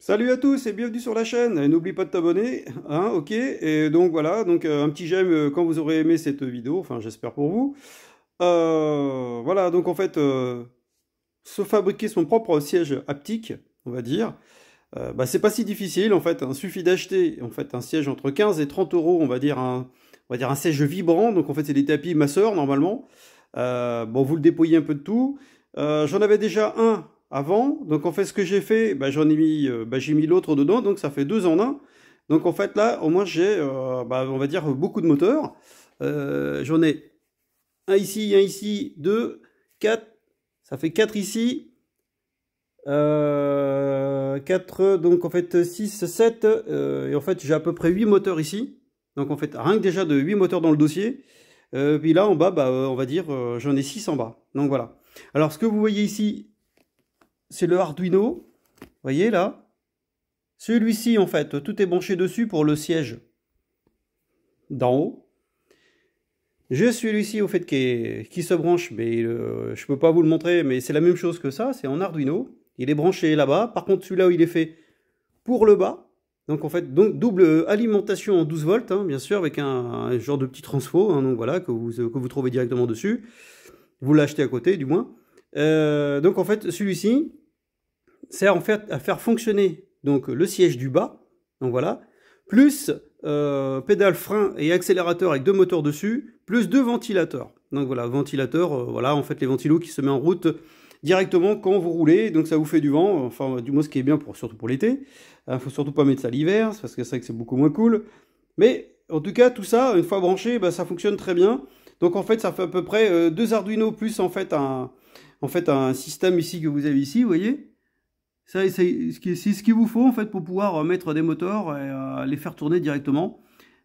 Salut à tous et bienvenue sur la chaîne. Et n'oublie pas de t'abonner, hein, ok? Et donc voilà, donc un petit j'aime quand vous aurez aimé cette vidéo, enfin j'espère pour vous. Voilà, donc en fait, se fabriquer son propre siège haptique, on va dire, bah, c'est pas si difficile en fait. Il suffit d'acheter en fait un siège entre 15 et 30 euros, on va dire un siège vibrant. Donc en fait, c'est des tapis masseurs normalement. Bon, vous le dépouillez un peu de tout. J'en avais déjà un avant. Donc en fait, ce que j'ai fait, bah, j'ai mis l'autre dedans. Donc ça fait deux en un. Donc en fait là, au moins j'ai, bah, on va dire beaucoup de moteurs. J'en ai un ici, deux, quatre. Ça fait quatre ici. 4, donc en fait 6, 7, et en fait j'ai à peu près 8 moteurs ici. Donc en fait rien que déjà de 8 moteurs dans le dossier. Puis là en bas, bah, on va dire j'en ai 6 en bas. Donc voilà. Alors ce que vous voyez ici, c'est le Arduino. Vous voyez là. Celui-ci en fait, tout est branché dessus pour le siège d'en haut. J'ai celui-ci au fait qui se branche, mais je peux pas vous le montrer, mais c'est la même chose que ça, c'est en Arduino. Il est branché là-bas. Par contre, celui-là, il est fait pour le bas. Donc en fait, donc, double alimentation en 12 volts, hein, bien sûr, avec un genre de petit transfo, hein, donc voilà, que vous trouvez directement dessus. Vous l'achetez à côté, du moins. Donc en fait, celui-ci sert en fait à faire fonctionner donc le siège du bas. Donc voilà, plus pédale, frein et accélérateur avec deux moteurs dessus, plus deux ventilateurs. Donc voilà, ventilateur, voilà, en fait les ventilos qui se met en route directement quand vous roulez, donc ça vous fait du vent, enfin du moins ce qui est bien surtout pour l'été. Il faut surtout pas mettre ça l'hiver, parce que c'est vrai que c'est beaucoup moins cool. Mais en tout cas, tout ça, une fois branché, bah, ça fonctionne très bien. Donc en fait, ça fait à peu près deux Arduino plus en fait un système ici que vous avez ici, vous voyez. Ça, c'est ce qu'il vous faut en fait pour pouvoir mettre des moteurs et les faire tourner directement.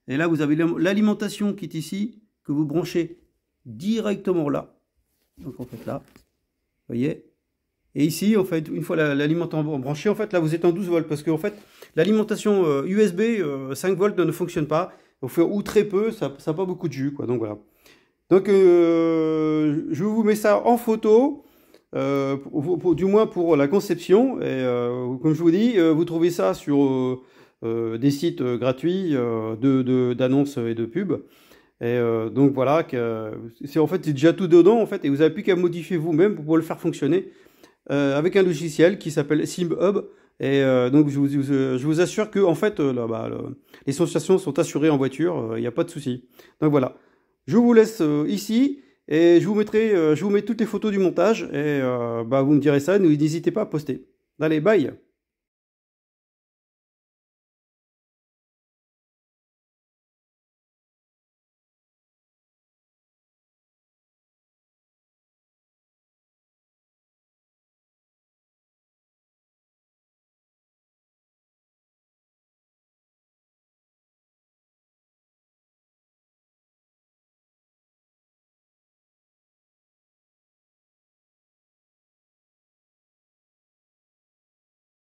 Et là, vous avez l'alimentation qui est ici, que vous branchez directement là. Donc en fait là, vous voyez. Et ici, en fait, une fois l'alimentation branchée, en fait, là, vous êtes en 12 volts. Parce qu'en fait, l'alimentation USB 5 volts ne fonctionne pas. Ou très peu, ça n'a pas beaucoup de jus, quoi. Donc voilà. Donc, je vous mets ça en photo. Du moins pour la conception. Et comme je vous dis, vous trouvez ça sur des sites gratuits d'annonces et de pubs. Et donc voilà, c'est en fait c'est déjà tout dedans en fait, et vous n'avez plus qu'à modifier vous-même pour pouvoir le faire fonctionner avec un logiciel qui s'appelle SimHub. Et donc je vous assure que en fait les sensations sont assurées en voiture, il n'y a pas de souci. Donc voilà, je vous laisse ici. Et je vous mets toutes les photos du montage et bah, vous me direz ça, n'hésitez pas à poster. Allez, bye!